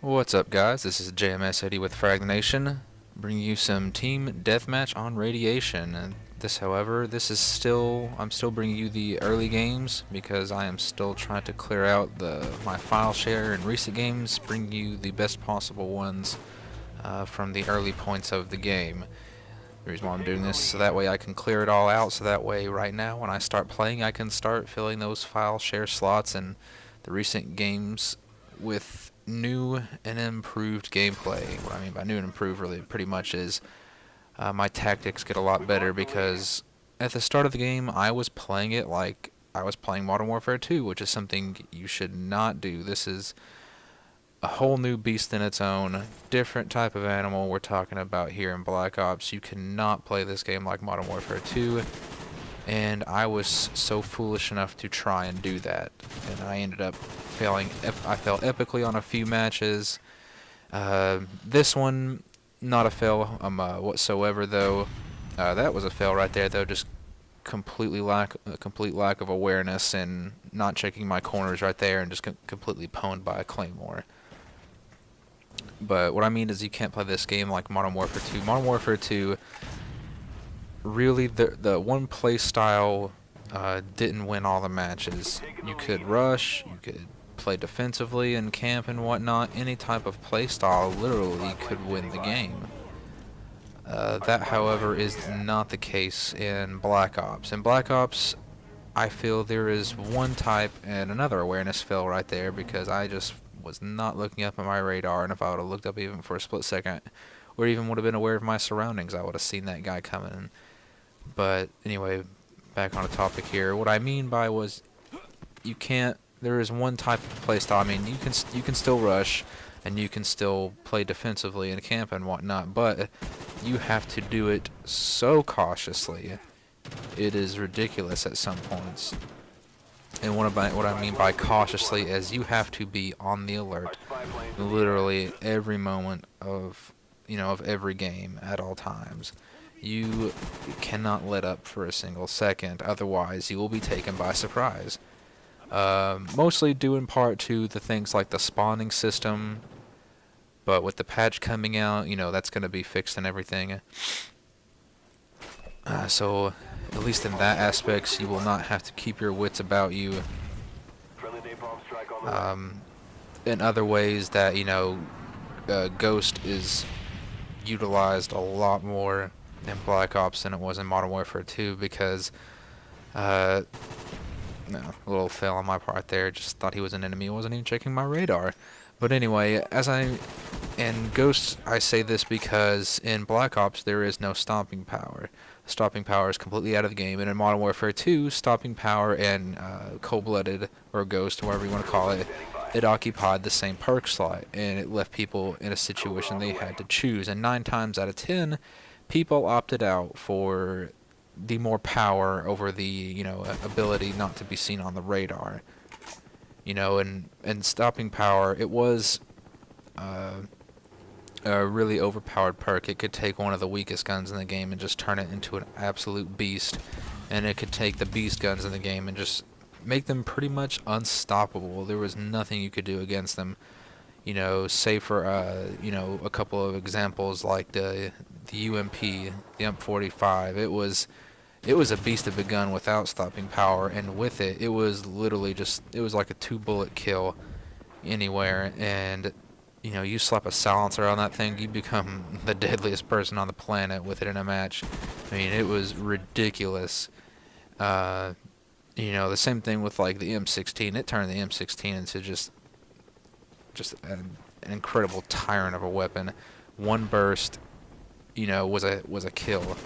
What's up, guys? This is JMS Eddie with Frag Nation, bringing you some team deathmatch on Radiation. And this, however, I'm still bringing you the early games because I am still trying to clear out my file share in recent games, bring you the best possible ones from the early points of the game. The reason why I'm doing this is so that way I can clear it all out, so that way right now when I start playing I can start filling those file share slots in the recent games with new and improved gameplay. What I mean by new and improved really pretty much is my tactics get a lot better, because at the start of the game I was playing it like I was playing Modern Warfare 2, which is something you should not do. This is a whole new beast in its own, different type of animal we're talking about here in Black Ops. You cannot play this game like Modern Warfare 2, and I was so foolish enough to try and do that, and I ended up failing. I failed epically on a few matches. This one, not a fail whatsoever though. That was a fail right there though, just complete lack of awareness and not checking my corners right there, and just completely pwned by a claymore. But what I mean is you can't play this game like Modern Warfare 2. Modern Warfare 2, really the one play style didn't win all the matches. You could rush, you could play defensively and camp and whatnot. Any type of play style literally could win the game. That, however, is not the case in Black Ops. In Black Ops, I feel there is one type and another awareness fail right there, because I just was not looking up at my radar, and if I would have looked up even for a split second, or even would have been aware of my surroundings, I would have seen that guy coming. But anyway, back on the topic here. What I mean by was, you can't. There is one type of playstyle. I mean, you can still rush, and you can still play defensively and camp and whatnot, but you have to do it so cautiously. It is ridiculous at some points. And what I mean by cautiously is you have to be on the alert, literally every moment of every game at all times. You cannot let up for a single second, otherwise you will be taken by surprise. Mostly due in part to the things like the spawning system, but with the patch coming out, that's going to be fixed and everything. So at least in that aspects, you will not have to keep your wits about you. In other ways that, Ghost is utilized a lot more in Black Ops than it was in Modern Warfare 2, because, no, a little fail on my part there, just thought he was an enemy, wasn't even checking my radar. But anyway, in Ghost, I say this because in Black Ops there is no stopping power. Stopping power is completely out of the game, and in Modern Warfare 2, stopping power and Cold-Blooded, or Ghost, whatever you want to call it, it occupied the same perk slot, and it left people in a situation they had to choose. And 9 times out of 10, people opted out for the more power over the ability not to be seen on the radar. And stopping power, it was a really overpowered perk. It could take one of the weakest guns in the game and just turn it into an absolute beast, and it could take the beast guns in the game and just make them pretty much unstoppable. There was nothing you could do against them. Say for a couple of examples like the UMP, the UMP-45. It was a beast of a gun without stopping power, and with it, it was literally it was like a 2-bullet kill anywhere. And you slap a silencer on that thing, you become the deadliest person on the planet with it in a match. I mean, it was ridiculous. The same thing with like the M16. It turned the M16 into just an incredible tyrant of a weapon. One burst, was a kill.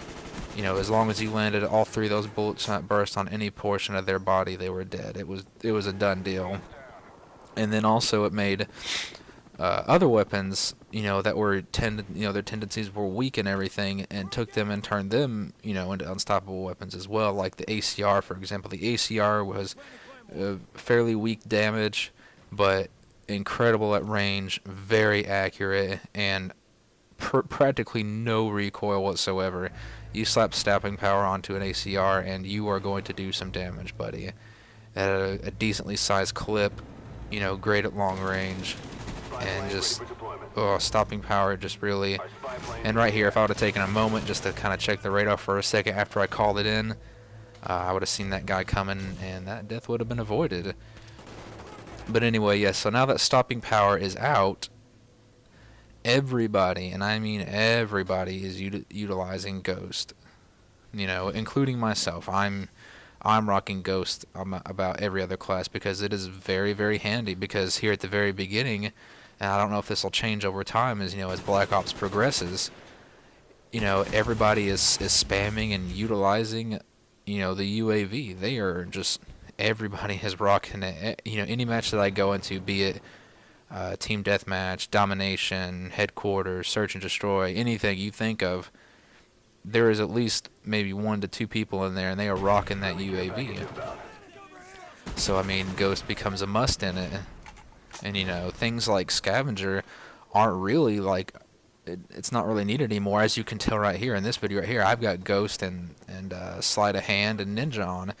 As long as you landed all 3 of those bullets not burst on any portion of their body, they were dead. It was a done deal. And then also it made other weapons, that were their tendencies were weak and everything, and took them and turned them, into unstoppable weapons as well. Like the ACR, for example. The ACR was fairly weak damage, but incredible at range, very accurate, and practically no recoil whatsoever. You slap stopping power onto an ACR, and you are going to do some damage, buddy. At a decently sized clip, great at long range. and just stopping power just really. And right here, if I would have taken a moment just to kind of check the radar for a second after I called it in, I would have seen that guy coming, and that death would have been avoided. But anyway, yes, so now that stopping power is out, everybody, and I mean everybody, is utilizing Ghost. You know, including myself. I'm rocking Ghost about every other class because it is very, very handy. Because here at the very beginning, and I don't know if this will change over time, as you know, as Black Ops progresses, you know, everybody is spamming and utilizing, you know, the UAV. They are just, everybody is rocking it. You know, any match that I go into, be it team deathmatch, domination, headquarters, search and destroy, anything you think of, there is at least maybe 1 to 2 people in there, and they are rocking that UAV. So I mean, Ghost becomes a must in it. And you know, things like Scavenger aren't really like, it's not really needed anymore. As you can tell right here in this video right here, I've got Ghost and Sleight of Hand and Ninja on.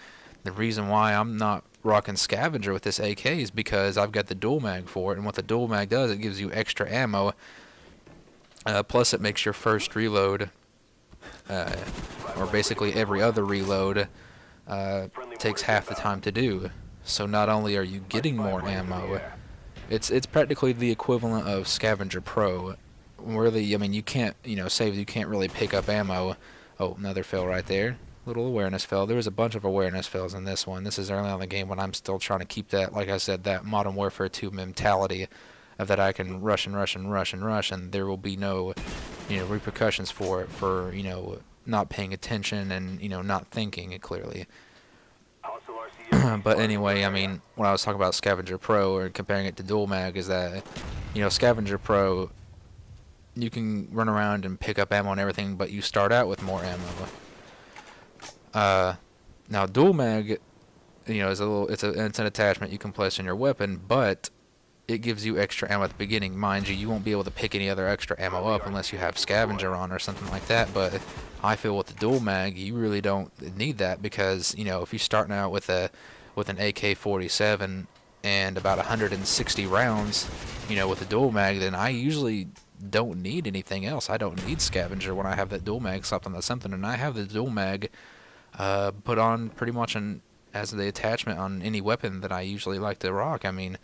The reason why I'm not rocking Scavenger with this AK is because I've got the dual mag for it, and what the dual mag does, it gives you extra ammo, plus it makes your first reload, or basically every other reload, takes half the time to do. So not only are you getting more ammo, it's practically the equivalent of Scavenger Pro. Really, I mean, you can't, you know, you can't really pick up ammo. Oh, another fail right there. Little awareness fail. There was a bunch of awareness fails in this one. This is early on in the game when I'm still trying to keep that, like I said, that Modern Warfare 2 mentality of that I can rush and rush and rush and rush, and there will be no, you know, repercussions for it, for, you know, not paying attention and, you know, not thinking it clearly. But anyway, I mean, when I was talking about Scavenger Pro or comparing it to Dual Mag, is that, you know, Scavenger Pro, you can run around and pick up ammo and everything, but you start out with more ammo. Now Dual Mag, you know, it's an attachment you can place on your weapon, but it gives you extra ammo at the beginning. Mind you, you won't be able to pick any other extra ammo up unless you have Scavenger on or something like that, but I feel with the Dual Mag, you really don't need that, because, you know, if you're starting out with an AK-47 and about 160 rounds, you know, with a Dual Mag, then I usually don't need anything else. I don't need Scavenger when I have that Dual Mag something, and I have the Dual Mag put on pretty much as the attachment on any weapon that I usually like to rock. I mean,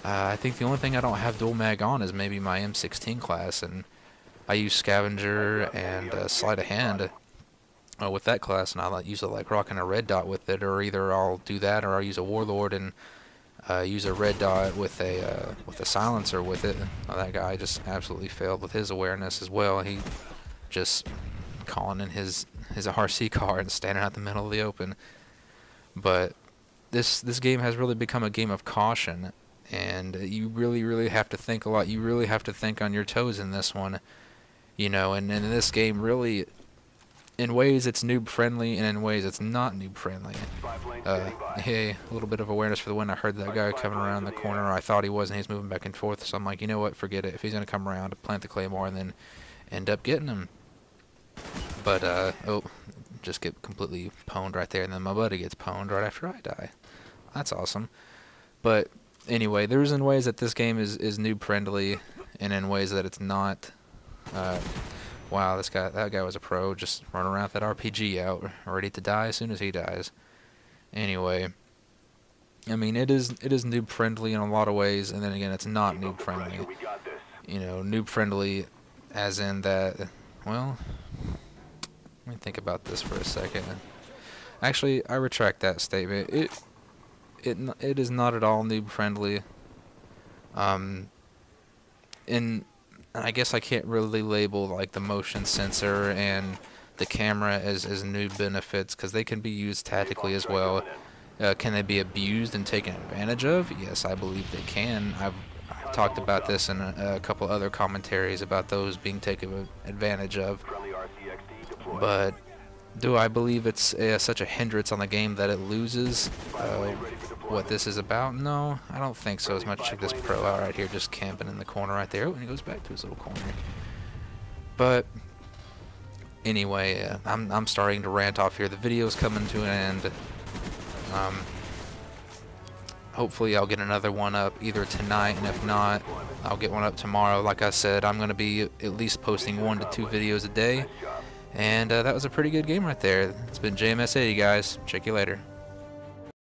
I think the only thing I don't have Dual Mag on is maybe my M16 class, and I use Scavenger and Sleight of Hand with that class, and I usually like rocking a red dot with it, or either I'll do that or I'll use a Warlord and use a red dot with a silencer with it. That guy just absolutely failed with his awareness as well. He just calling in his RC car and standing out in the middle of the open. But this game has really become a game of caution, and you really have to think a lot. You really have to think on your toes in this one, you know. And in this game, really, in ways it's noob friendly, and in ways it's not noob friendly. Hey, a little bit of awareness for the win. I heard that guy coming around the corner. I thought he was, and he's moving back and forth. So I'm like, you know what? Forget it. If he's gonna come around, plant the claymore, and then end up getting him. But oh, just get completely pwned right there, and then my buddy gets pwned right after I die. That's awesome. But anyway, there's in ways that this game is noob friendly, and in ways that it's not. Wow, that guy was a pro, just running around with that RPG out, ready to die as soon as he dies. Anyway, I mean, it is noob friendly in a lot of ways, and then again, it's not noob friendly. You know, noob friendly as in that, well, let me think about this for a second. Actually, I retract that statement. It is not at all noob friendly. And I guess I can't really label like the motion sensor and the camera as noob benefits, because they can be used tactically as well. Can they be abused and taken advantage of? Yes, I believe they can. I've talked about this in a couple other commentaries about those being taken advantage of. But do I believe it's such a hindrance on the game that it loses what this is about? No, I don't think so as much. Check this pro out right here, just camping in the corner right there. Oh, and he goes back to his little corner. But anyway, I'm starting to rant off here. The video's coming to an end. hopefully I'll get another one up either tonight, and if not, I'll get one up tomorrow. Like I said, I'm going to be at least posting 1 to 2 videos a day. And that was a pretty good game right there. It's been JMS80, guys. Check you later.